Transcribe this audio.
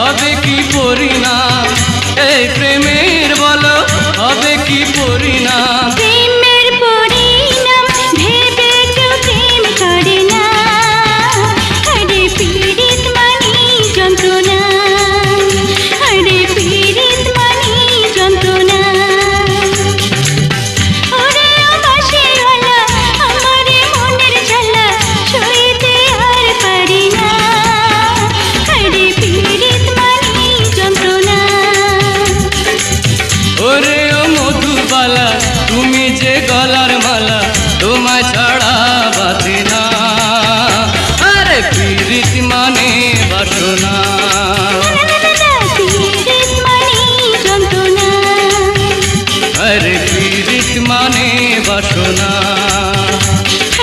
হবে কি পরিণাম? এই প্রেমের বলো হবে কি পরিণাম? প্রেমের পরিণাম ভেবে কেউ প্রেম করে না। আরে পীড়িত মানে যন্ত্রণা, আরে পীড়িত মানে যন্ত্রণা। ওরে বাঁশিওয়ালা আমারে মনের জ্বালা সইতে আর পারি না। আরে পীড়িত মানে যন্ত্রণা। ওরে ও মধুবালা তুমি যে গলার মালা তোমায় ছাড়া বাঁধে না। আরে পীড়িত মানে বাসনা।